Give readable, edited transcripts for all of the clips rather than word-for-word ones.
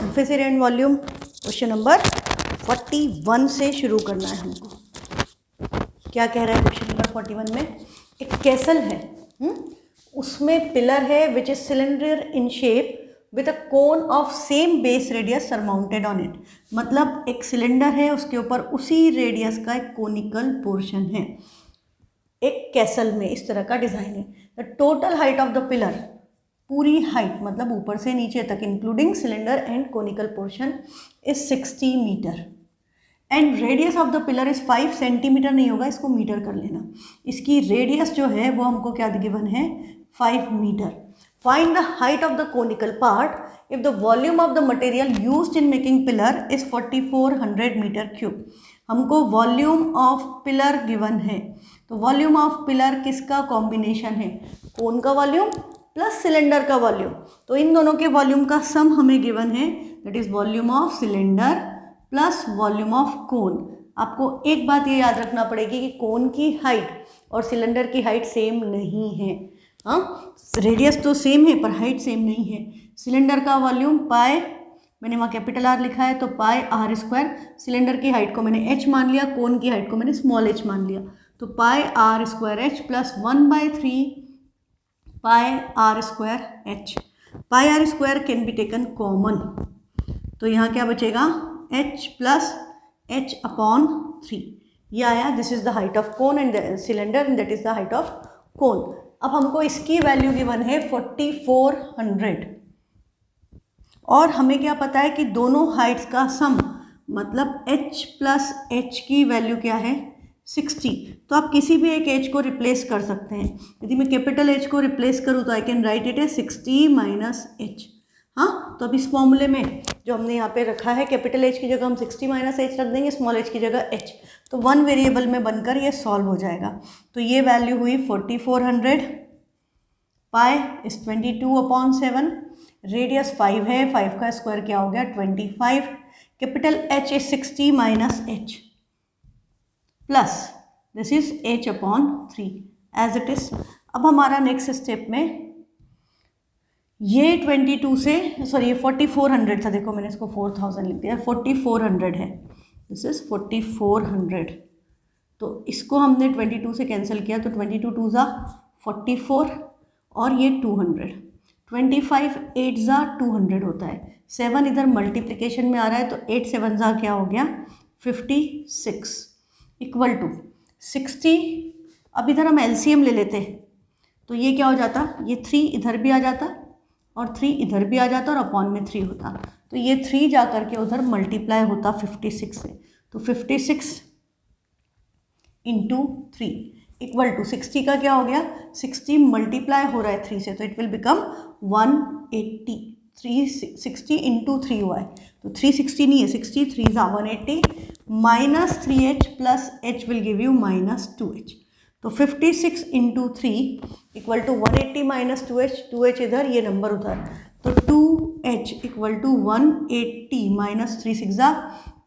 Surface area and volume question number 41 से शुरू करना है हमको। क्या कह रहा है क्वेश्चन नंबर 41 में? एक कैसल है, उसमें पिलर है which is cylinder in shape with a cone of same base radius surmounted on it. मतलब एक सिलेंडर है, उसके ऊपर उसी रेडियस का एक कोनिकल पोर्शन है। एक कैसल में इस तरह का डिज़ाइन है। The total height of the pillar, पूरी हाइट मतलब ऊपर से नीचे तक including cylinder and conical portion is 60 metre and radius of the pillar is 5 centimetre. नहीं होगा, इसको मीटर कर लेना। इसकी रेडियस जो है वो हमको क्या गिवन है? 5 metre. Find the height of the conical part if the volume of the material used in making pillar is 4400 metre cube. हमको वॉल्यूम ऑफ पिलर गिवन है, तो वॉल्यूम ऑफ पिलर किसका कॉम्बिनेशन है? कोन का volume plus cylinder का volume. तो इन दोनों के वॉल्यूम का सम हमें गिवन है, that is volume of cylinder plus volume of कोन। आपको एक बात ये याद रखना पड़ेगी कि कोन की हाइट और सिलेंडर की हाइट सेम नहीं है। हाँ, रेडियस तो सेम है पर हाइट सेम नहीं है। सिलेंडर का वॉल्यूम पाई, मैंने वहाँ कैपिटल आर लिखा है तो पाई आर स्क्वायर। सिलेंडर की हाइट को मैंने एच मान लिया, कोन की हाइट को मैंने स्मॉल एच मान लिया, तो pi r square h plus 1/3 pi r square h. Pi r square can be taken common, तो यहाँ क्या बचेगा? H plus h upon 3। ये आया, this is the height of cone and cylinder and that is the height of cone. अब हमको इसकी value given है 4400 और हमें क्या पता है कि दोनों हाइट्स का सम मतलब h प्लस एच की वैल्यू क्या है? 60। तो आप किसी भी एक एच को रिप्लेस कर सकते हैं। यदि मैं कैपिटल एच को रिप्लेस करूँ तो I can write it as 60 minus H. हाँ, तो अब इस फॉर्मूले में जो हमने यहाँ पे रखा है, कैपिटल एच की जगह हम 60 माइनस एच रख देंगे, स्मॉल एच की जगह एच, तो वन वेरिएबल में बनकर ये सॉल्व हो जाएगा। तो ये वैल्यू हुई 4400, पाई इज 22/7, रेडियस 5 है, 5 का स्क्वायर क्या हो गया? 25। Capital H is 60 minus H plus this is h upon 3 as it is. अब हमारा नेक्स्ट स्टेप में ये 22 से ये 4400 था, देखो मैंने इसको 4000 लिख दिया, 4400 है, दिस इज 4400। तो इसको हमने 22 से कैंसिल किया तो 22 2 ज़ा 44 और ये 200, 25 8 ज़ा 200 होता है। 7 इधर मल्टीप्लिकेशन में आ रहा है तो 8 7 ज़ा क्या हो गया? 56 इक्वल टू 60। अब इधर हम एलसीएम ले लेते तो ये क्या हो जाता? ये 3 इधर भी आ जाता और 3 इधर भी आ जाता और अपॉन में 3 होता, तो ये 3 जा करके उधर मल्टीप्लाई होता 56 से, तो 56 इंटू 3 इक्वल टू 60 का क्या हो गया? 60 मल्टीप्लाई हो रहा है 3 से तो इट विल बिकम 180। 360 इंटू 3 हुआ है तो 360 नहीं है, 60 3 ज़ा 180 minus 3h plus h will give you minus 2h। तो 56 into 3 equal to 180 minus 2h, 2h इधर, ये नंबर उधर, तो 2h इक्वल टू 180 माइनस 3 6 ज़ा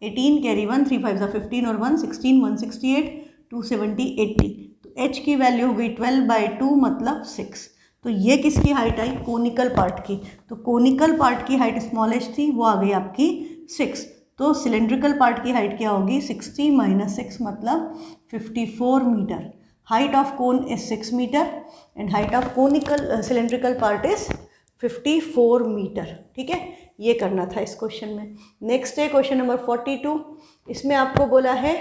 18, कैरी 1 3 5 ज़ा 15 और 1 16, 168 270 80। तो h की वैल्यू हो गई 12/2 मतलब 6। तो ये किसकी हाइट आई? कोनिकल पार्ट की। तो कोनिकल पार्ट की हाइट स्मॉल एच थी, वो आ गई आपकी 6। तो सिलेंड्रिकल पार्ट की हाइट क्या होगी? 60 माइनस 6 मतलब 54 metre. Height of cone is 6 metre and height of conical cylindrical part is 54 metre. ठीक है, ये करना था इस क्वेश्चन में। नेक्स्ट है क्वेश्चन नंबर 42। इसमें आपको बोला है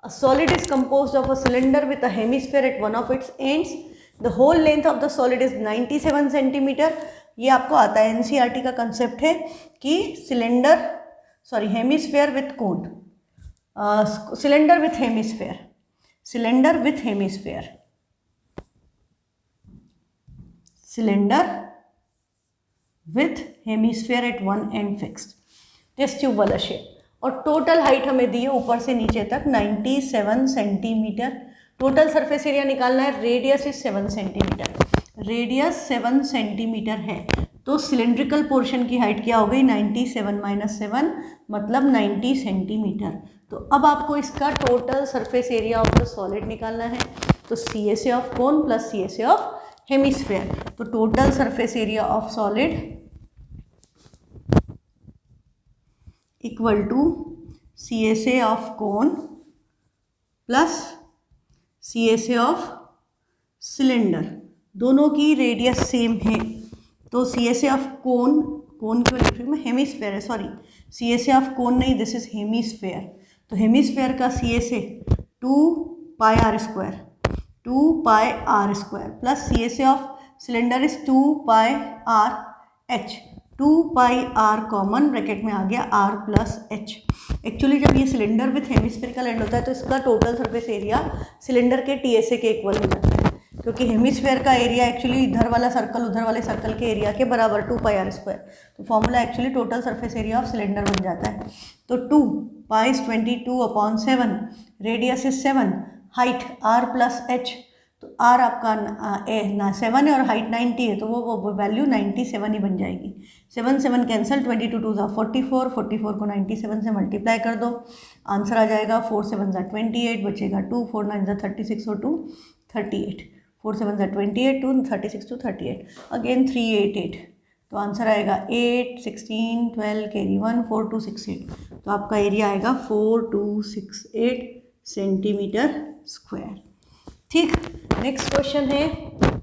a solid is composed of a cylinder with a hemisphere at one of its ends, the whole length of the solid is 97 centimetre. ये आपको आता है, एनसीईआरटी का कंसेप्ट है कि hemisphere with cone, cylinder with hemisphere, cylinder with hemisphere, cylinder with hemisphere at one end fixed, test tube वाला shape. और total height हमें दी है ऊपर से नीचे तक 97 सेंटीमीटर। टोटल सरफेस एरिया निकालना है, radius is 7 centimetre, radius 7 centimetre है, तो सिलेंड्रिकल पोर्शन की हाइट क्या हो गई? 97 माइनस 7 मतलब 90 सेंटीमीटर। तो अब आपको इसका total surface area of the solid निकालना है, तो CSA of cone plus CSA of hemisphere, तो total surface area of solid equal to CSA of cone plus CSA of cylinder, दोनों की रेडियस सेम है। तो CSA ऑफ कोन की value में हेमिस्फेयर है, सॉरी CSA ऑफ कोन नहीं, दिस इज हेमिस्फेयर। तो हेमिस्फेयर का CSA 2πr² plus CSA of cylinder is 2πrh। 2πr common bracket में आ गया r प्लस h। एक्चुअली जब ये सिलेंडर विथ हेमिस्फेरिकल एंड होता है तो इसका टोटल सरफेस एरिया सिलेंडर के TSA के इक्वल हो जाता है, क्योंकि हेमिस्फेयर का एरिया एक्चुअली इधर वाला सर्कल उधर वाले सर्कल के एरिया के बराबर 2πr²। तो formula actually total surface area of cylinder बन जाता है। तो 2π is 22/7, radius is 7, height r plus h, तो r आपका 7 है और हाइट 90 है, तो वो वैल्यू 97 ही बन जाएगी। 7 7 कैंसिल, 22 2 44, 44 को 97 से मल्टीप्लाई कर दो, आंसर आ जाएगा 4 7 28, बचेगा 2, 4 9 36 और 2 38, 4 7 28, 2 36 to 38, अगेन 388, तो आंसर आएगा 8 16 12 कैरी 1 4268। तो आपका एरिया आएगा 4268 सेंटीमीटर स्क्वायर। ठीक, नेक्स्ट क्वेश्चन है,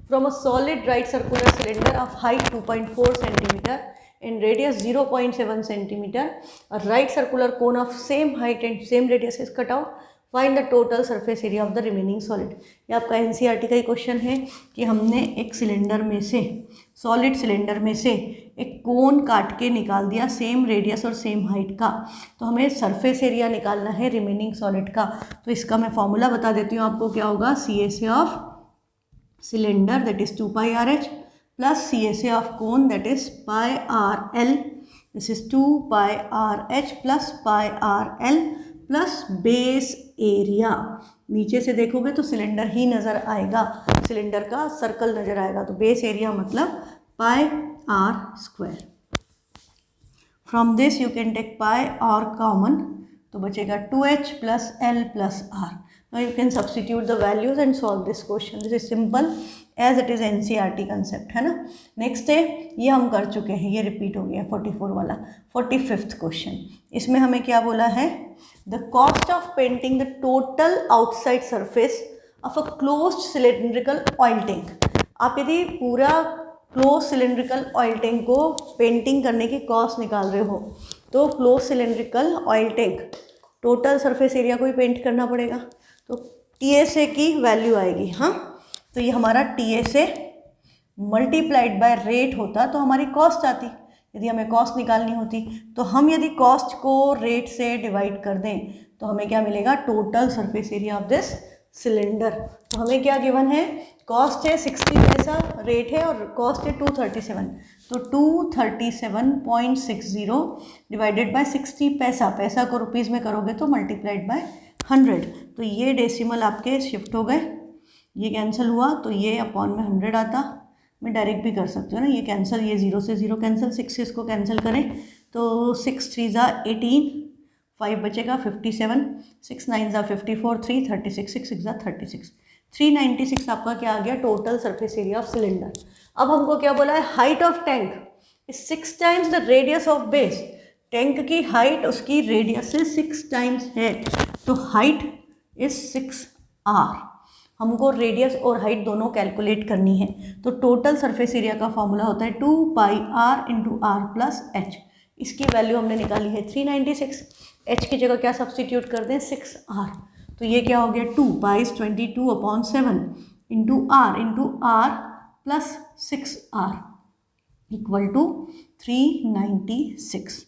from a solid right circular cylinder of height 2.4 centimetre and radius 0.7 centimetre, a right circular cone of same height and same radius is cut out, find the total surface area of the remaining solid। ये आपका NCERT का ही question है कि हमने एक cylinder में से, solid cylinder में से एक कोन काट के निकाल दिया सेम रेडियस और सेम हाइट का, तो हमें सरफेस एरिया निकालना है रिमेनिंग सॉलिड का। तो इसका मैं फॉर्मूला बता देती हूँ आपको, क्या होगा, CSA of cylinder that is 2πrh plus CSA of cone that is πrl, this is 2πrh plus πrl plus base area. नीचे से देखोगे तो सिलेंडर ही नज़र आएगा, सिलेंडर का सर्कल नज़र आएगा, तो बेस एरिया मतलब πr²। From this you can take πr common, तो बचेगा 2h plus l plus r। Now you can substitute the values and solve this question. This is simple as it is NCERT concept, है ना। Next है, ये हम कर चुके हैं, ये रिपीट हो गया 44 वाला। 45th क्वेश्चन, इसमें हमें क्या बोला है, the cost of painting the total outside surface of a closed cylindrical oil tank. आप यदि पूरा क्लोज सिलेंड्रिकल ऑयल टैंक को पेंटिंग करने की कॉस्ट निकाल रहे हो, तो close cylindrical oil tank total surface area को ही पेंट करना पड़ेगा, तो TSA की वैल्यू आएगी। हाँ, तो ये हमारा TSA मल्टीप्लाइड बाय रेट होता तो हमारी कॉस्ट आती। यदि हमें कॉस्ट निकालनी होती तो हम यदि कॉस्ट को रेट से डिवाइड कर दें तो हमें क्या मिलेगा, total surface area of this cylinder. तो हमें क्या गिवन है, कॉस्ट है 60 पैसा, रेट है और कॉस्ट है 237, तो 237.60 डिवाइडेड बाय 60 पैसा, पैसा को रुपीज़ में करोगे तो मल्टीप्लाइड बाय 100, तो ये डेसिमल आपके शिफ्ट हो गए, ये कैंसिल हुआ तो ये अपॉन में 100 आता। मैं डायरेक्ट भी कर सकती हूँ ना, ये कैंसिल, ये 0 से 0 कैंसिल, 6 से इसको कैंसिल करें तो 6 3 ज़ा 18, 5 बचेगा 57, 6 9 ज़ा 54, 3 36, 6 6 ज़ा 36, 396 आपका क्या आ गया, total surface area of cylinder. अब हमको क्या बोला है, height of tank is 6 times the radius of base. Tank की हाइट उसकी रेडियस से 6 टाइम्स है, तो हाइट इज 6r। हमको रेडियस और हाइट दोनों कैलकुलेट करनी है, तो टोटल सरफेस एरिया का फॉर्मूला होता है 2πr into r plus h। इसकी वैल्यू हमने निकाली है 396, h की जगह क्या सब्सटीट्यूट कर दें, 6r, तो ये क्या हो गया, 2π is 22/7 into r plus 6r equal to 396।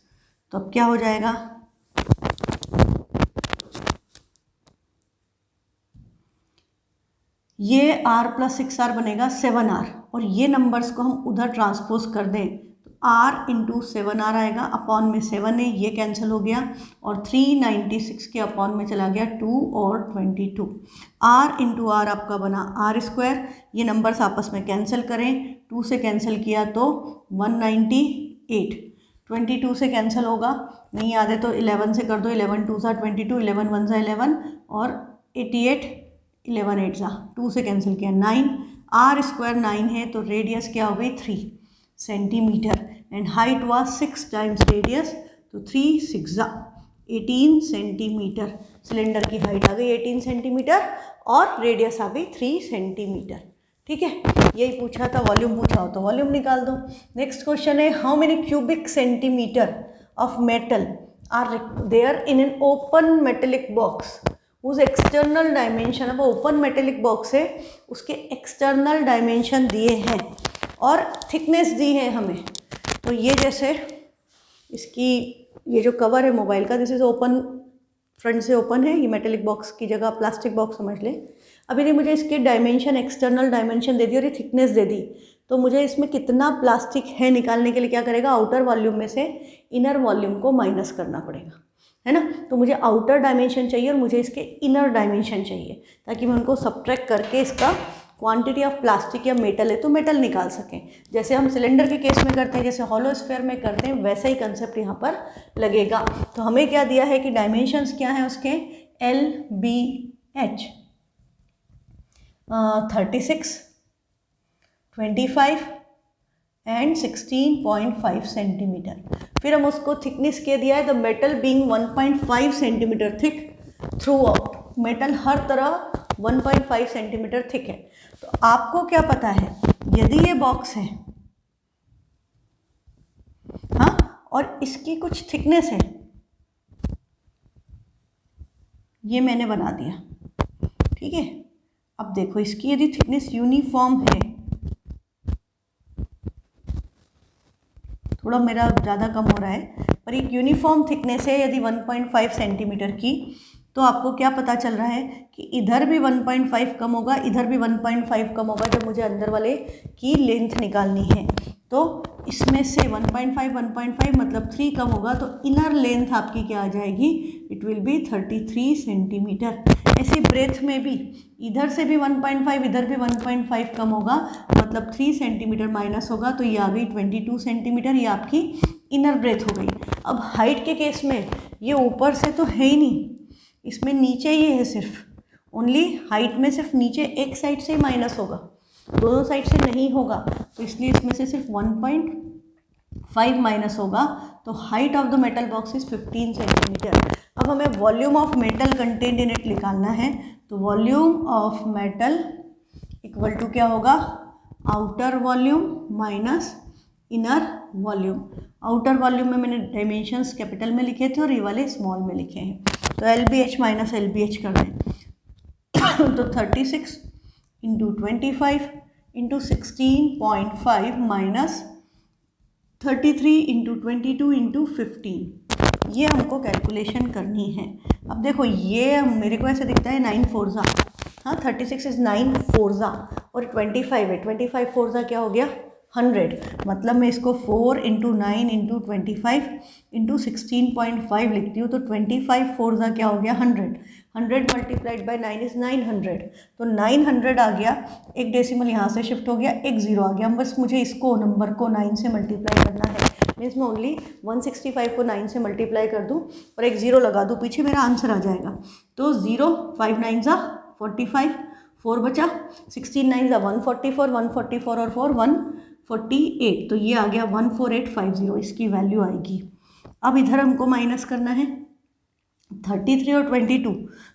तो अब क्या हो जाएगा, ये r प्लस 6r बनेगा 7r, और ये नंबर्स को हम उधर ट्रांसपोज कर दें तो r इंटू 7r आएगा, अपॉन में 7 है, ये कैंसिल हो गया, और 396 के अपॉन में चला गया 2 और 22, r इंटू r आपका बना r²। ये नंबर्स आपस में कैंसिल करें, 2 से कैंसिल किया तो 198, 22 से कैंसिल होगा, नहीं याद है तो 11 से कर दो, 11 2 सा 22, 11 1 सा 11 और 88, 11 8 सा 2 से कैंसिल किया 9, r² 9 है तो रेडियस क्या हो गई 3 सेंटीमीटर एंड हाइट हुआ 6 टाइम्स रेडियस तो 3 6 18 सेंटीमीटर। सिलेंडर की हाइट आ गई 18 सेंटीमीटर और रेडियस आ गई 3 सेंटीमीटर। ठीक है, यही पूछा था, वॉल्यूम पूछा हो तो वॉल्यूम निकाल दो। नेक्स्ट क्वेश्चन है, how many cubic centimetre of metal are there in an open metallic box whose external dimension. अब ओपन मेटेलिक बॉक्स है, उसके एक्सटर्नल डायमेंशन दिए हैं और थिकनेस दी है हमें। तो ये जैसे इसकी ये जो कवर है मोबाइल का, दिस इज ओपन, फ्रंट से ओपन है, ये मेटेलिक बॉक्स की जगह प्लास्टिक बॉक्स समझ लें। अभी नहीं, मुझे इसके डायमेंशन, एक्सटर्नल डायमेंशन दे दी और ये थिकनेस दे दी, तो मुझे इसमें कितना प्लास्टिक है निकालने के लिए क्या करेगा, आउटर वॉल्यूम में से इनर वॉल्यूम को माइनस करना पड़ेगा, है ना। तो मुझे आउटर डायमेंशन चाहिए और मुझे इसके इनर डायमेंशन चाहिए, ताकि मैं उनको सब्ट्रैक्ट करके इसका क्वांटिटी ऑफ प्लास्टिक या मेटल है तो मेटल निकाल सकें। जैसे हम सिलेंडर के केस में करते हैं, जैसे हॉलो स्फीयर में करते हैं, वैसा ही कंसेप्ट यहाँ पर लगेगा। तो हमें क्या दिया है कि डायमेंशंस क्या हैं उसके, LBH 36, 25 एंड 16.5 सेंटीमीटर। फिर हम उसको थिकनेस क्या दिया है, the metal being 1.5 centimetre thick throughout. Metal हर तरह 1.5 सेंटीमीटर थिक है। तो आपको क्या पता है, यदि ये बॉक्स है, हाँ, और इसकी कुछ थिकनेस है, ये मैंने बना दिया, ठीक है। अब देखो इसकी यदि थिकनेस यूनिफॉर्म है, थोड़ा मेरा ज़्यादा कम हो रहा है, पर एक यूनिफॉर्म थिकनेस है यदि 1.5 सेंटीमीटर की, तो आपको क्या पता चल रहा है कि इधर भी 1.5 कम होगा, इधर भी 1.5 कम होगा, जब मुझे अंदर वाले की लेंथ निकालनी है। तो इसमें से 1.5 मतलब 3 कम होगा, तो इनर लेंथ आपकी क्या आ जाएगी, इट विल बी 33 सेंटीमीटर। ऐसे ब्रेथ में भी इधर से भी 1.5, इधर भी 1.5 कम होगा, मतलब 3 सेंटीमीटर माइनस होगा, तो ये आ गई 22 सेंटीमीटर। ये आपकी इनर ब्रेथ हो गई। अब हाइट के केस में ये ऊपर से तो है ही नहीं, इसमें नीचे ये है, सिर्फ ओनली हाइट में सिर्फ नीचे एक साइड से ही माइनस होगा, दोनों साइड से नहीं होगा, तो इसलिए इसमें से सिर्फ 1.5 माइनस होगा। तो height of the metal box is 15 centimetre. अब हमें volume of metal content in it निकालना है। तो volume of metal equal to क्या होगा, outer volume minus inner volume. Outer volume में मैंने डायमेंशंस कैपिटल में लिखे थे और ये वाले स्मॉल में लिखे हैं, तो LBH माइनस LBH कर दें। तो 36 into 25 into 16.5 minus 33 into 22 into 15, ये हमको कैलकुलेशन करनी है। अब देखो ये मेरे को ऐसे दिखता है 9 फोर्जा, हाँ 36 इज़ 9 फोर्जा और 25 है, 25 फोर्जा क्या हो गया 100, मतलब मैं इसको 4 इंटू 9 इंटू 25 इंटू 16.5 लिखती हूँ, तो 25 फोर्जा क्या हो गया 100, 100 मल्टीप्लाइड बाई 9 इज़ 900, तो 900 आ गया। एक डेसिमल यहाँ से शिफ्ट हो गया, एक जीरो आ गया, बस मुझे इसको नंबर को 9 से मल्टीप्लाई करना है। मीन्स मैं ओनली 165 को 9 से मल्टीप्लाई कर दूँ और एक ज़ीरो लगा दूँ पीछे, मेरा आंसर आ जाएगा। तो 0 5 9 ज़ा 45, 4 बचा, 16 9 ज़ा 144, 144 और 4 148, तो ये आ गया 14850, इसकी वैल्यू आएगी। अब इधर हमको माइनस करना है 33 और 22,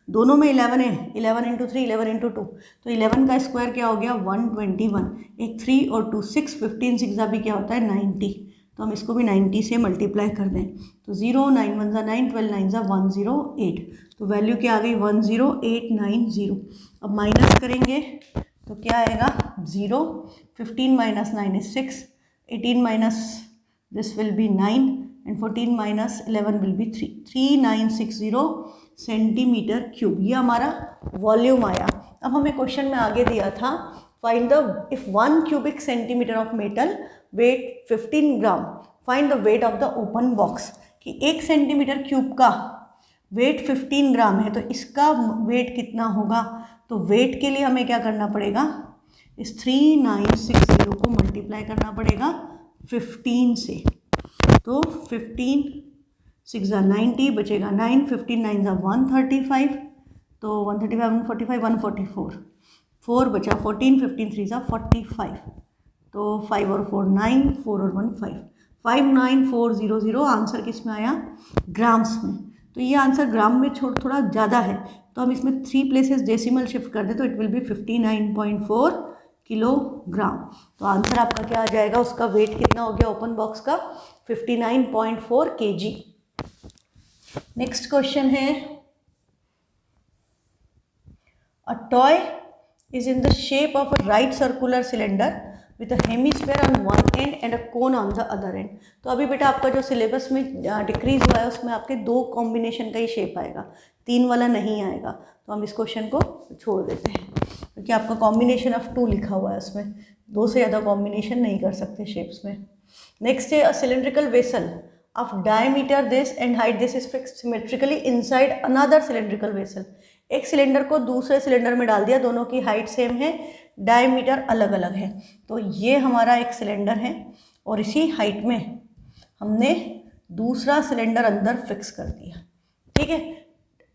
दोनों में 11 है, 11 इंटू 3 11 इंटू 2, तो 11 का स्क्वायर क्या हो गया 121, एक 3 और 2 6, 15 6 भी क्या होता है 90, तो हम इसको भी 90 से मल्टीप्लाई कर दें, तो 0 9 1 ज़ा 9, 12 9 ज़ा 108, तो वैल्यू क्या आ गई 10890। अब माइनस करेंगे तो क्या आएगा 0, 15 minus 9 is 6, 18 minus this will B 9 and 14 minus 11 will be 3, 3960 centimetre cube, ये हमारा वॉल्यूम आया। अब हमें क्वेश्चन में आगे दिया था find the if 1 cubic centimetre of metal weight 15 gram, find the weight of the open box, कि 1 सेंटीमीटर क्यूब का वेट 15 ग्राम है, तो इसका वेट कितना होगा। तो वेट के लिए हमें क्या करना पड़ेगा, इस 3960 को मल्टीप्लाई करना पड़ेगा 15 से, तो 15 6 ज़ा 90 बचेगा 9, 15 9 ज़ा 135, तो 135 145 144, 4 बचा 14, 15 3 ज़ा 45, तो 5 और 4 9, 4 और 1 5, 59400 आंसर किस में आया, ग्राम्स में। तो ये आंसर ग्राम में थोड़ा ज़्यादा है, तो हम इसमें 3 प्लेसेस डेसिमल शिफ्ट कर दें तो इट विल बी 59.4 किलोग्राम। तो आंसर आपका क्या आ जाएगा, उसका वेट कितना हो गया ओपन बॉक्स का, 59.4 kg। नेक्स्ट क्वेश्चन है, a toy is in the shape of a right circular cylinder with a hemisphere on one end and a cone on the other end। तो अभी बेटा आपका जो सिलेबस में डिक्रीज हुआ है उसमें आपके 2 कॉम्बिनेशन का ही शेप आएगा, 3 वाला नहीं आएगा। तो हम इस क्वेश्चन को छोड़ देते हैं क्योंकि आपका कॉम्बिनेशन ऑफ 2 लिखा हुआ है, उसमें 2 से ज़्यादा कॉम्बिनेशन नहीं कर सकते शेप्स में। नेक्स्ट है, a cylindrical vessel of diameter this and height this is fixed symmetrically inside another cylindrical vessel। एक सिलेंडर को दूसरे सिलेंडर में डाल दिया, दोनों की हाइट सेम है, डायमीटर अलग अलग है। तो ये हमारा एक सिलेंडर है और इसी हाइट में हमने दूसरा सिलेंडर अंदर फिक्स कर दिया, ठीक है।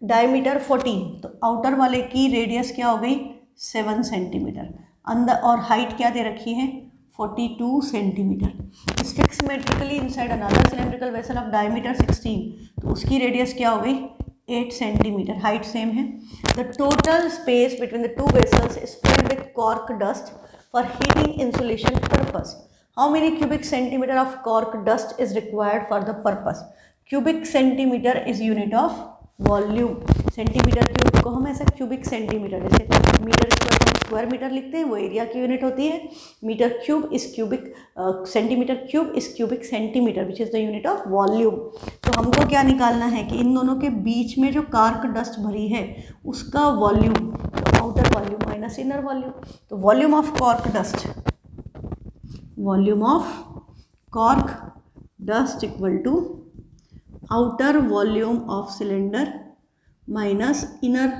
डायमीटर 14, तो आउटर वाले की रेडियस क्या हो गई 7 सेंटीमीटर अंदर, और हाइट क्या दे रखी है 42 centimetre. Is fix symmetrically inside another cylindrical vessel of diameter 16, तो उसकी रेडियस क्या हो गई 8 सेंटीमीटर, हाइट सेम है। The total space between the 2 vessels is filled with cork dust for heating insulation purpose. How many cubic centimetre of cork dust is required for the purpose. Cubic centimetre is unit of volume. Centimetre cube को हम ऐसा cubic centimetre, जैसे metre square को square metre लिखते हैं, वो area की unit होती है। मीटर क्यूब इस क्यूबिक सेंटीमीटर क्यूब इस cubic centimetre which is the unit of volume. तो हमको क्या निकालना है कि इन दोनों के बीच में जो कॉर्क डस्ट भरी है उसका वॉल्यूम, तो outer volume minus inner volume. तो volume of cork dust, volume of cork dust equal to outer volume of cylinder minus inner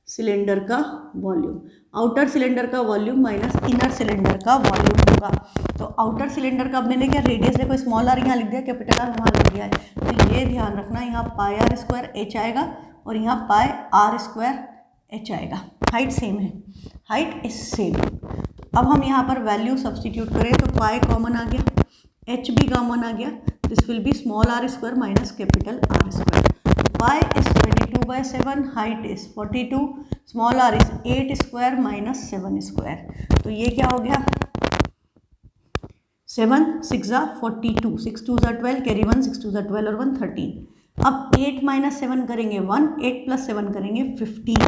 cylinder का वॉल्यूम। आउटर सिलेंडर का वॉल्यूम माइनस इनर सिलेंडर का volume होगा। तो outer cylinder का अब मैंने क्या रेडियस देखो स्मॉल आर यहाँ लिख दिया, कैपिटल आर वहाँ लिख दिया है। तो ये ध्यान रखना, यहाँ पाई आर स्क्वायर एच आएगा और यहाँ पाई आर स्क्वायर एच आएगा। हाइट सेम है, हाइट इज सेम। अब हम यहाँ पर वैल्यू सब्सटीट्यूट करें तो पाई कॉमन आ गया, एच भी कॉमन आ गया, this will be small r square minus capital r square. Pi is 22/7, height is 42, small r is 8 square minus 7 square. तो ये क्या हो गया 7 6 42, 6 2 12, कैरी 1, 6 2 12 और 1 13। अब 8 माइनस 7 करेंगे 1, 8 प्लस 7 करेंगे 15,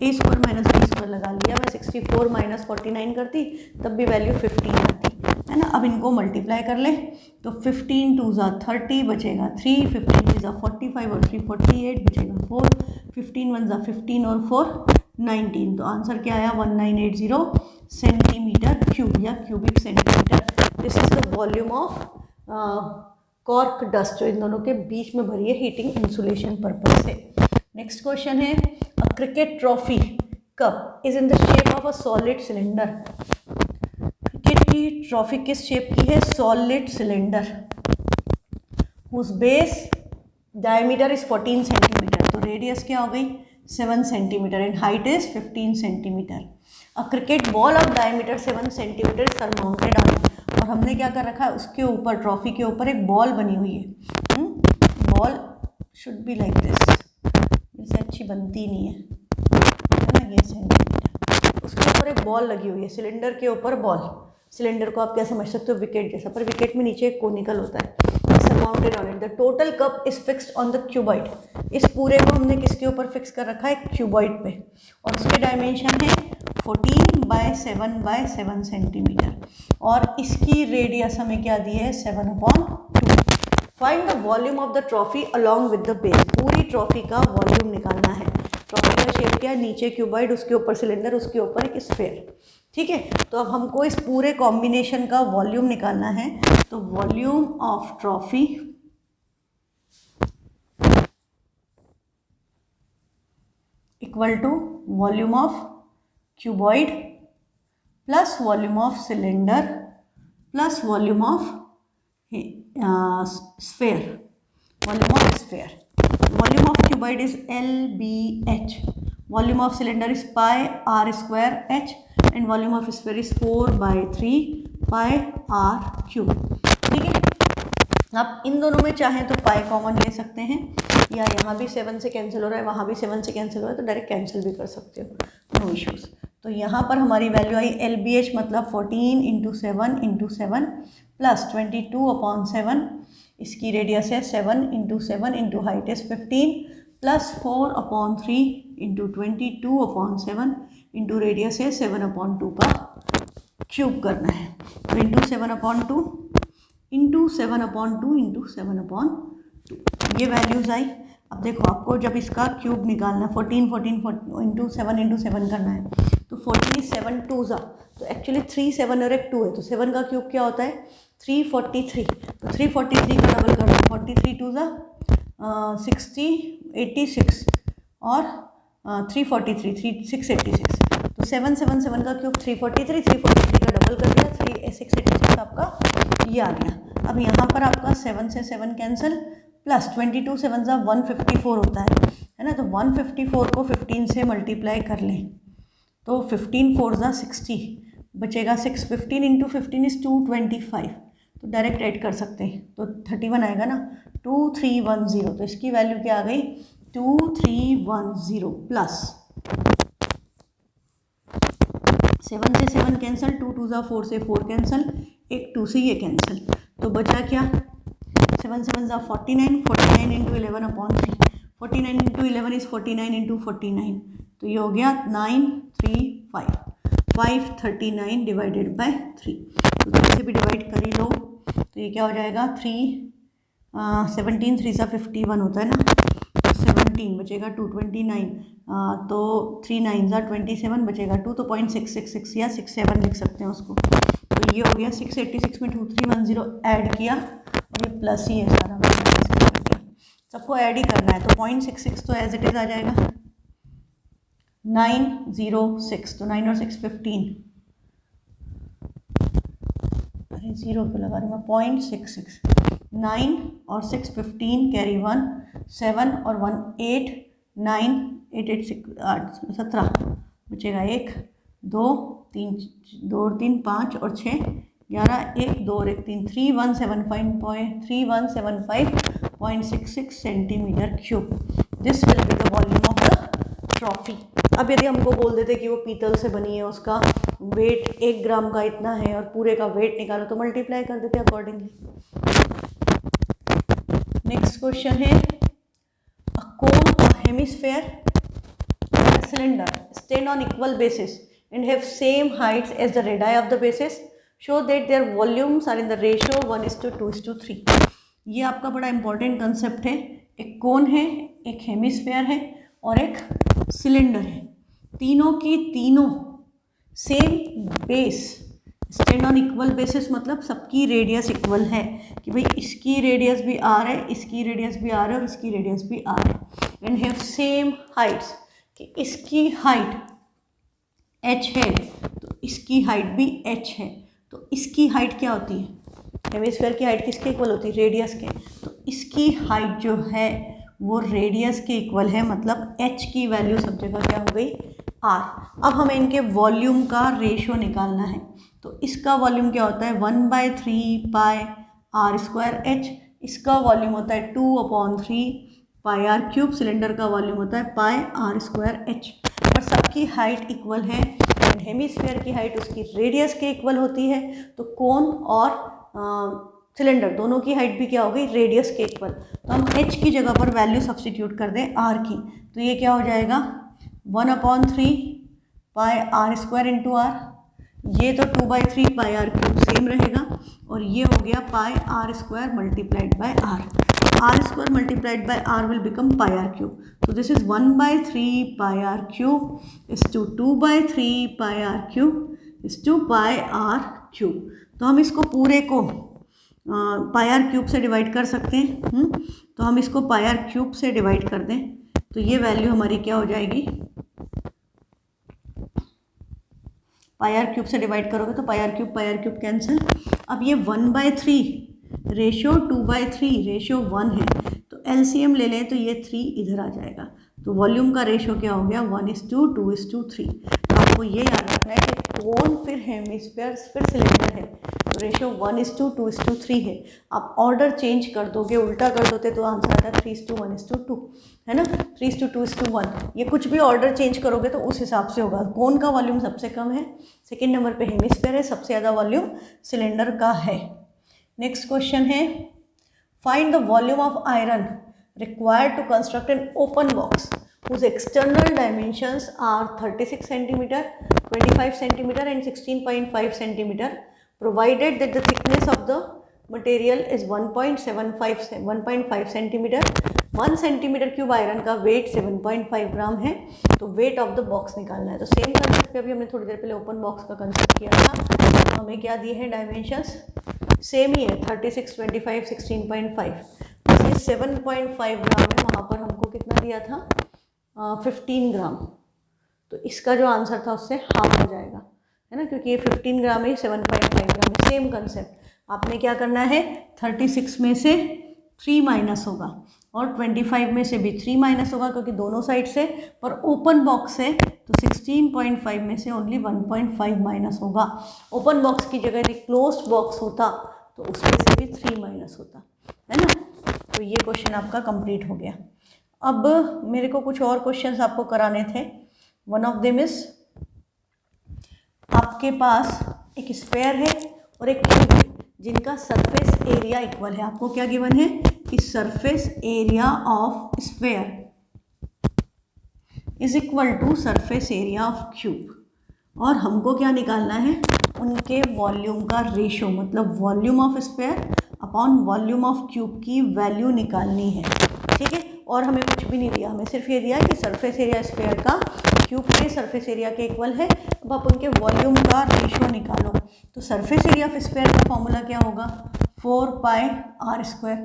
ए स्क्वायर माइनस बी स्क्वायर लगा लिया। मैं 64 माइनस 49 करती तब भी वैल्यू 15 आती है ना। अब इनको मल्टीप्लाई कर लें तो 15 2 30 बचेगा 3, 15 3 45 और 3 48 बचेगा 4, 15 1 15 और 4 19। तो आंसर क्या आया 1980 सेंटीमीटर क्यूब या cubic centimetre. This is the volume of cork dust जो इन दोनों के बीच में भरी है हीटिंग इंसुलेशन पर्पज से। नेक्स्ट क्वेश्चन है, a cricket trophy cup is in the shape of a solid cylinder. Cricket की ट्रॉफी किस शेप की है, solid cylinder, whose base diameter is 14 centimetre. तो रेडियस क्या हो गई 7 centimetre and height is 15 centimetre. A cricket ball of diameter 7 centimetre is surmounted on, और हमने क्या कर रखा है उसके ऊपर, ट्रॉफी के ऊपर एक बॉल बनी हुई है। Ball should be like this, इससे अच्छी बनती नहीं है ना, ये सेंटीमीटर, उसके ऊपर एक बॉल लगी हुई है, सिलेंडर के ऊपर बॉल। सिलेंडर को आप क्या समझ सकते हो विकेट जैसा, पर विकेट में नीचे एक कोनिकल होता है। Surmounted on it the total cup is fixed on the cuboid. इस पूरे को हमने किसके ऊपर फिक्स कर रखा है, क्यूबॉइड पे, और उसके डायमेंशन है 14/7/7 सेंटीमीटर, और इसकी रेडियस हमें क्या दी है 7/2। Find the volume of the trophy along with the base. पूरी ट्रॉफी का वॉल्यूम निकालना है। ट्रॉफी का शेप क्या है, नीचे क्यूबॉइड, उसके ऊपर सिलेंडर, उसके ऊपर एक स्फेयर, ठीक है। तो अब हमको इस पूरे कॉम्बिनेशन का वॉल्यूम निकालना है। तो volume of trophy equal to volume of cuboid plus volume of cylinder plus volume of sphere, volume of sphere. Volume of cuboid is LBH, volume of cylinder is pi r square H and volume of sphere is 4/3 pi r cube, ठीक है। आप इन दोनों में चाहें तो pi common ले सकते हैं, या यहाँ भी 7 से कैंसिल हो रहा है, वहाँ भी 7 से कैंसिल हो रहा है, तो डायरेक्ट कैंसिल भी कर सकते हो, नो इश्यूज़। तो यहाँ पर हमारी वैल्यू आई LBH मतलब 14 × 7 प्लस 22/7, इसकी रेडियस है 7 × 7 into height is 15 plus 4/3 into 22/7 into radius है 7/2 का क्यूब करना है। तो इंटू 7/2 इंटू 7/2 इंटू 7/2 ये वैल्यूज़ आई। अब देखो आपको जब इसका क्यूब निकालना है 14 इंटू 7 करना है, तो 40 7 2 तो एक्चुअली 3 7 और एक 2 है, तो 7 का क्यूब क्या होता है 343, तो 343 का डबल करना है 43 2 60 86 और 343 686, तो 777 का क्यूब 343 का डबल कर दिया 686 आपका ये आ गया। अब यहाँ पर आपका 7 से 7 कैंसिल प्लस 22 7 154 होता है ना, तो 154 को 15 से मल्टीप्लाई कर लें तो 15 4 60 बचेगा 6, 15 इंटू 15 इज 225, तो डायरेक्ट ऐड कर सकते हैं, तो 31 आएगा ना 2310, तो इसकी वैल्यू क्या आ गई 2310 प्लस 7 से 7 कैंसिल, 2 2 4 से 4 कैंसिल, एक 2 से ये कैंसिल, तो बचा क्या 7 7 49, 49 इंटू 11/3, 49 इंटू 11 इज 49 इंटू 49, तो ये हो गया 935 539 डिवाइडेड बाय 3, तो 3 से भी डिवाइड कर ही लो, तो ये क्या हो जाएगा 17 3 51 होता है ना, 17 बचेगा 229, तो 3 9 27 बचेगा 2, तो 0.666 या 67 लिख सकते हैं उसको, तो ये हो गया 686 में 2310 ऐड किया, ये प्लस ही है सारा, सबको ऐड ही करना है, तो 0.66 तो एज इट इज़ आ जाएगा 906, तो 9 और 6 15, अरे 0 पे लगा रही मैं 0.66, 9 और 6 15 कैरी 1 7 और 1 8 9 8 8 6 17 बचेगा 1 2 3 2 और 3 5 और 6 11 1 2 और 1 3 3175.66 centimetre cube, this will be the volume of the trophy. अब यदि हमको बोल देते कि वो पीतल से बनी है, उसका वेट 1 ग्राम का इतना है और पूरे का वेट निकालो, तो मल्टीप्लाई कर देते अकॉर्डिंगली। नेक्स्ट क्वेश्चन है अ कोन, अ hemisphere, a cylinder stand on equal basis and have same heights as the radii of the bases, show that their volumes are in the ratio 1:2:3। ये आपका बड़ा इंपॉर्टेंट कंसेप्ट है। एक कोन है, एक हेमिस्फेयर है और एक सिलेंडर है, तीनों की तीनों same base, stand on equal basis मतलब सबकी रेडियस इक्वल है, कि भाई इसकी रेडियस भी आर है, इसकी रेडियस भी आर है और इसकी रेडियस भी आर है, एंड हैव सेम हाइट्स, कि इसकी हाइट h है तो इसकी हाइट भी h है, तो इसकी हाइट क्या होती है, हेमिस्फीयर की हाइट किसके इक्वल होती है, रेडियस के, तो इसकी हाइट जो है वो रेडियस के इक्वल है, मतलब h की वैल्यू सब जगह क्या हो गई r। अब हमें इनके वॉल्यूम का रेशो निकालना है, तो इसका वॉल्यूम क्या होता है 1/3 पाई r स्क्वायर h, इसका वॉल्यूम होता है 2/3 पाई r क्यूब, सिलेंडर का वॉल्यूम होता है पाई r स्क्वायर h, और सबकी हाइट इक्वल है, एंड हेमिस्फीयर की हाइट उसकी रेडियस के इक्वल होती है, तो कोन और सिलेंडर दोनों की हाइट भी क्या हो गई रेडियस के इक्वल, तो हम h की जगह पर वैल्यू सब्स्टिट्यूट कर दें r की, तो ये क्या हो जाएगा 1/3 pi r square into r, ये तो 2/3 पाई r क्यूब सेम रहेगा, और ये हो गया pi r square multiplied by r square multiplied by r will become pi r cube, तो this is 1/3 pi r cube is to 2/3 pi r cube is to pi r cube. तो हम इसको पूरे को पाई r क्यूब से divide कर सकते हैं, तो हम इसको पाई r क्यूब से डिवाइड कर दें, तो ये वैल्यू हमारी क्या हो जाएगी, पाई r क्यूब से डिवाइड करोगे तो पाई r क्यूब कैंसिल। अब ये 1/3 रेशो 2/3 रेशो 1 है, तो एलसीएम ले लें तो ये 3 इधर आ जाएगा, तो वॉल्यूम का रेशो क्या हो गया 1:2:3। तो आपको ये याद रखना है कि कोन फिर हेमिस्फीयर फिर सिलेंडर है, तो रेशो 1:2:3 है। आप ऑर्डर चेंज कर दोगे, उल्टा कर दोगे तो आंसर आता है 3:1:2, है ना, 3:2:1। ये कुछ भी ऑर्डर चेंज करोगे तो उस हिसाब से होगा। कौन का वॉल्यूम सबसे कम है? सेकेंड नंबर पे हेमिस्फीयर है, सबसे ज़्यादा वॉल्यूम सिलेंडर का है। नेक्स्ट क्वेश्चन है, find the volume of iron required to construct an open box whose external dimensions are 36 cm, 25 cm and 16.5 cm, provided that the thickness of the material is 1.5 cm। 1 cm cube iron का wait 7.5 ग्राम है, तो wait of the box निकालना है। तो same concept पे अभी हमने थोड़ी देर पहले ओपन बॉक्स का कंसेप्ट किया था। तो हमें क्या दिए हैं डायमेंशंस, सेम ही है 36, 25, 16.5। ये 7.5 ग्राम है, वहाँ पर हमको कितना दिया था 15 ग्राम। तो इसका जो आंसर था उससे हाफ हो जाएगा, है ना, क्योंकि ये 15 ग्राम है, 7.5 ग्राम है। सेम कंसेप्ट आपने क्या करना है, 36 में से 3 माइनस होगा और 25 में से भी 3 माइनस होगा, क्योंकि दोनों साइड से, पर ओपन बॉक्स है तो 16.5 में से ओनली 1.5 माइनस होगा। ओपन बॉक्स की जगह यदि क्लोज्ड बॉक्स होता तो उसमें से भी 3 माइनस होता, है ना। तो ये क्वेश्चन आपका कंप्लीट हो गया। अब मेरे को कुछ और क्वेश्चंस आपको कराने थे। वन ऑफ देम इज, आपके पास एक स्फेयर है और एक क्यूब है जिनका सरफेस एरिया इक्वल है। आपको क्या गिवन है कि surface area of sphere is equal to surface area of cube, और हमको क्या निकालना है, उनके वॉल्यूम का रेशो, मतलब volume of sphere upon volume of cube की वैल्यू निकालनी है, ठीक है। और हमें कुछ भी नहीं दिया, हमें सिर्फ ये दिया कि सरफेस एरिया स्फेयर का क्यूब के सरफेस एरिया के इक्वल है। अब आप उनके वॉल्यूम का रेशो निकालो। तो सरफेस एरिया ऑफ स्फेयर का फॉर्मूला क्या होगा, 4πr²।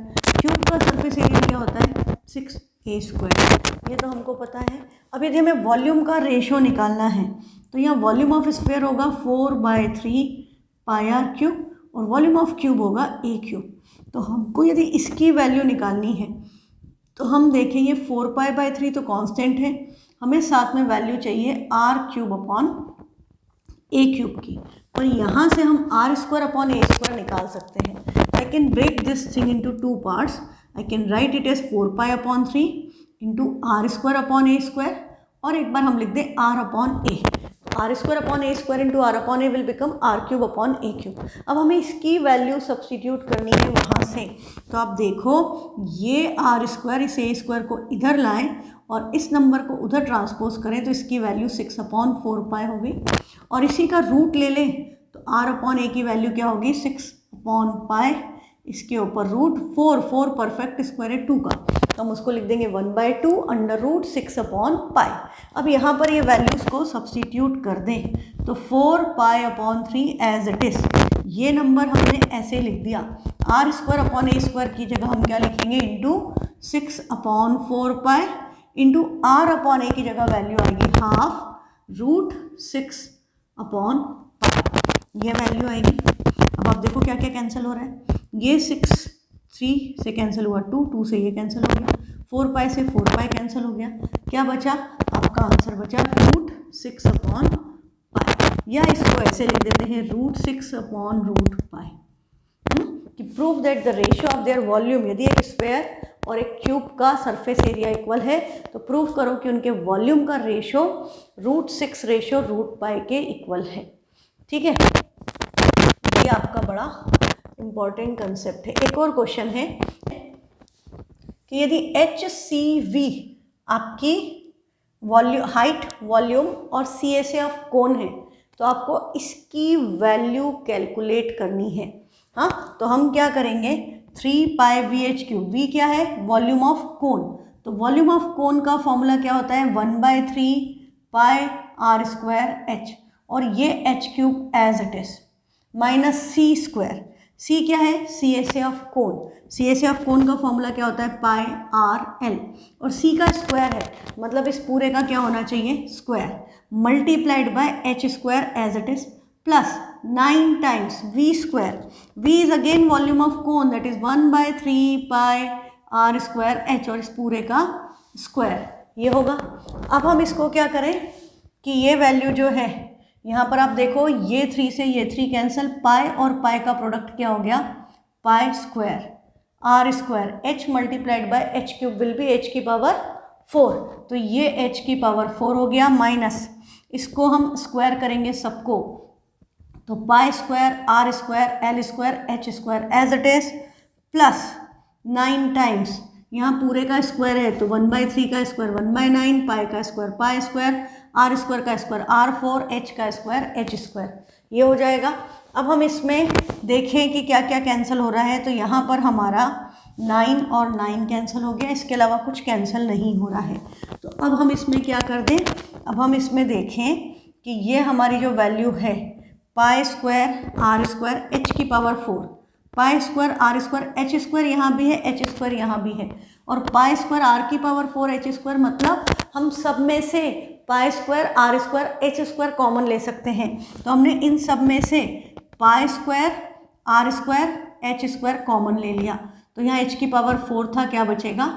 क्यूब का सरफेस एरिया क्या होता है, 6a²। ये तो हमको पता है। अब यदि हमें वॉल्यूम का रेशो निकालना है तो यहाँ वॉल्यूम ऑफ स्फेयर होगा 4/3πr³ और वॉल्यूम ऑफ क्यूब होगा a³। तो हमको यदि इसकी वैल्यू निकालनी है तो हम देखेंगे 4π/3 तो कांस्टेंट है, हमें साथ में वैल्यू चाहिए r³ अपॉन a³ की, और यहाँ से हम r² अपॉन a² निकाल सकते हैं। I can break this thing into 2 parts. I can write it as 4π/3 into r² upon a², और एक बार हम लिख दें r upon a। r² upon a² into r upon a will become r³ upon a³। अब हमें इसकी value substitute करनी है वहाँ से। तो आप देखो, ये r², इस a² को इधर लाएं और इस नंबर को उधर ट्रांसपोज करें तो इसकी वैल्यू 6/4π होगी, और इसी का रूट ले लें तो r अपॉन a की वैल्यू क्या होगी, 6/π, इसके ऊपर रूट 4 परफेक्ट स्क्वायर है 2 का, तो हम उसको लिख देंगे 1/2 √6/π। अब यहाँ पर ये वैल्यूज़ को सब्सटीट्यूट कर दें तो 4π/3 एज इट इज़, ये नंबर हमने ऐसे लिख दिया। r² अपॉन a² की जगह हम क्या लिखेंगे, into 6/4π into r upon a की जगह वैल्यू आएगी ½ √6/π, ये वैल्यू आएगी। अब आप देखो क्या क्या कैंसिल हो रहा है, ये 6 3 से कैंसिल हुआ, 2 से ये कैंसिल हो गया, 4π से 4π कैंसिल हो गया, क्या बचा, आपका आंसर बचा √6/π, या इसको ऐसे लिख देते हैं √6/√π। कि prove that the ratio of their volume, यदि एक स्फेयर और एक क्यूब का सरफेस एरिया इक्वल है तो प्रूव करो कि उनके वॉल्यूम का रेशो √6/√π के इक्वल है, ठीक है। ये आपका बड़ा इम्पॉर्टेंट कंसेप्ट है। एक और क्वेश्चन है कि यदि HCV आपकी हाइट, वॉल्यूम और CSA ऑफ कोन है तो आपको इसकी वैल्यू कैलकुलेट करनी है। हाँ, तो हम क्या करेंगे, 3πVH³, V क्या है, वॉल्यूम ऑफ कोन, तो वॉल्यूम ऑफ कोन का फॉर्मूला क्या होता है, 1/3πr²h, और ये h³ as it is minus c²। c क्या है, CSA of cone, CSA of cone का फॉर्मूला क्या होता है, πr_l, और c का स्क्वायर है, मतलब इस पूरे का क्या होना चाहिए, square, multiplied by h² as it is, plus 9 times v²। v is again volume of cone, that is 1/3πr²h, और इस पूरे का स्क्वायर ये होगा। अब हम इसको क्या करें कि ये वैल्यू जो है यहाँ पर आप देखो ये 3 से ये 3 कैंसिल, पाई और पाई का प्रोडक्ट क्या हो गया, pi square r square, h multiplied by h cube will be h की पावर 4, तो ये एच की पावर 4 हो गया, माइनस इसको हम स्क्वायर करेंगे सबको, तो pi square r square l square h square as it is, plus 9 times यहाँ पूरे का स्क्वायर है तो 1/3 का स्क्वायर 1/9, पाई का square pi square, r square का स्क्वायर R4, एच का स्क्वायर एच स्क्वायर, ये हो जाएगा। अब हम इसमें देखें कि क्या क्या कैंसिल हो रहा है, तो यहाँ पर हमारा 9 और 9 कैंसिल हो गया, इसके अलावा कुछ कैंसिल नहीं हो रहा है। तो अब हम इसमें क्या कर दें, अब हम इसमें देखें कि ये हमारी जो वैल्यू है pi square r square h की power 4, pi square r square h square यहाँ भी है, एच स्क्वायर यहाँ भी है, और पाई स्क्वायर आर की पावर 4 एच स्क्वायर, मतलब हम सब में से pi square r square h square common ले सकते हैं। तो हमने इन सब में से pi square r square h square common ले लिया, तो यहाँ एच की पावर 4 था, क्या बचेगा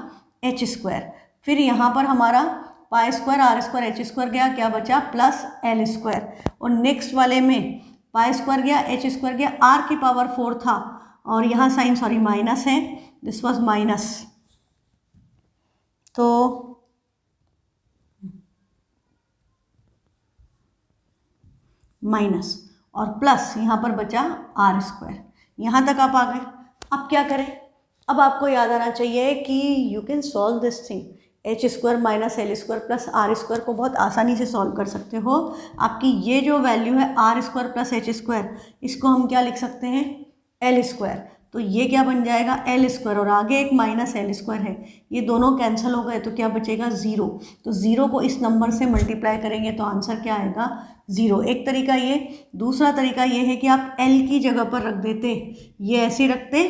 एच स्क्वायर। फिर यहाँ पर हमारा pi square r square h square गया, क्या बचा प्लस एल स्क्वायर, और नेक्स्ट वाले में पाई स्क्वायर गया एच स्क्वायर गया, आर की पावर 4 था और यहाँ साइन सॉरी माइनस है, दिस वाज माइनस, तो माइनस और प्लस यहाँ पर बचा आर स्क्वायर। यहाँ तक आप आ गए। अब क्या करें, अब आपको याद आना चाहिए कि you can solve this thing, h square minus l square plus r square को बहुत आसानी से सॉल्व कर सकते हो। आपकी ये जो वैल्यू है r square plus h square, इसको हम क्या लिख सकते हैं एल स्क्वायर, तो ये क्या बन जाएगा एल स्क्वायर, और आगे एक माइनस एल स्क्वायर है, ये दोनों कैंसिल हो गए तो क्या बचेगा 0, तो 0 को इस नंबर से मल्टीप्लाई करेंगे तो आंसर क्या आएगा 0। एक तरीका ये, दूसरा तरीका ये है कि आप एल की जगह पर रख देते, ये ऐसे रखते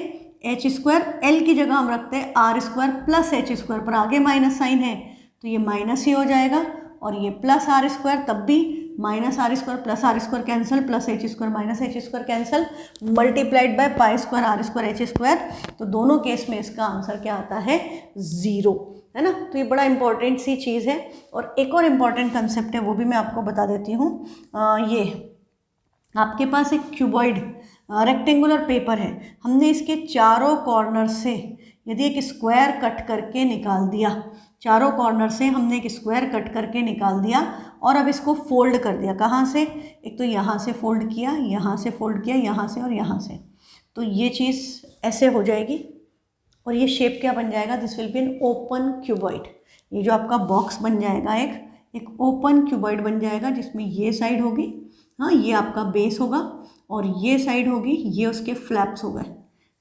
एच स्क्वायर, एल की जगह हम रखते हैं r square plus h square, पर आगे माइनस साइन है तो ये माइनस ही हो जाएगा, और ये प्लस आर स्क्वायर तब भी minus r square plus r square cancel, plus h square minus h square cancel, multiplied by pi square r square h square, तो दोनों केस में इसका आंसर क्या आता है 0, है ना। तो ये बड़ा इंपॉर्टेंट सी चीज़ है। और एक और इम्पॉर्टेंट कंसेप्ट है, वो भी मैं आपको बता देती हूँ। ये आपके पास एक क्यूबॉइड रेक्टेंगुलर पेपर है, हमने इसके चारों कॉर्नर से यदि एक स्क्वायर कट करके निकाल दिया, चारों कॉर्नर से हमने एक स्क्वायर कट करके निकाल दिया और अब इसको फोल्ड कर दिया, कहाँ से, एक तो यहाँ से फोल्ड किया, यहाँ से फोल्ड किया, यहाँ से और यहाँ से, तो ये चीज़ ऐसे हो जाएगी और ये शेप क्या बन जाएगा, this will B an open cuboid. ये जो आपका बॉक्स बन जाएगा एक ओपन क्यूबॉइड बन जाएगा, जिसमें ये साइड होगी, हाँ ये आपका बेस होगा और ये साइड होगी, ये उसके फ्लैप्स हो गए,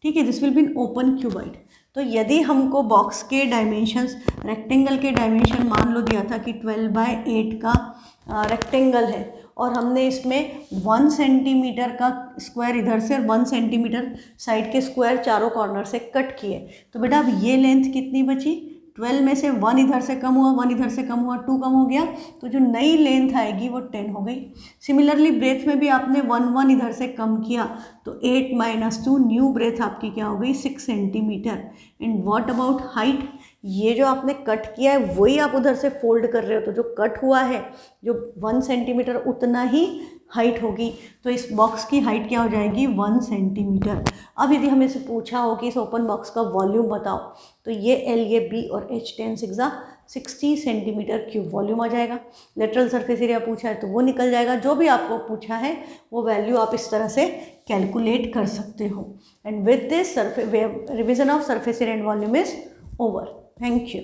ठीक है, this will B an open cuboid. तो यदि हमको बॉक्स के डायमेंशंस, रेक्टेंगल के डायमेंशन मान लो दिया था कि 12/8 का रेक्टेंगल है और हमने इसमें 1 सेंटीमीटर का स्क्वायर इधर से और 1 सेंटीमीटर साइड के स्क्वायर चारों कॉर्नर से कट किए, तो बेटा अब ये लेंथ कितनी बची, 12 में से 1 इधर से कम हुआ, 1 इधर से कम हुआ, 2 कम हो गया, तो जो नई लेंथ आएगी वो 10 हो गई। सिमिलरली ब्रेथ में भी आपने 1 इधर से कम किया तो 8 - 2 न्यू ब्रेथ आपकी क्या हो गई 6 centimetre. And what about height, ये जो आपने कट किया है वही आप उधर से फोल्ड कर रहे हो, तो जो कट हुआ है जो 1 सेंटीमीटर उतना ही हाइट होगी, तो इस बॉक्स की हाइट क्या हो जाएगी 1 सेंटीमीटर। अब यदि हमें से पूछा हो कि इस ओपन बॉक्स का वॉल्यूम बताओ, तो ये एल, ये बी और एच 10 6 60 सेंटीमीटर क्यूब वॉल्यूम आ जाएगा। लेटरल सरफेस एरिया पूछा है तो वो निकल जाएगा, जो भी आपको पूछा है वो वैल्यू आप इस तरह से कैलकुलेट कर सकते हो। And with this revision of surface area and volume is over. Thank you.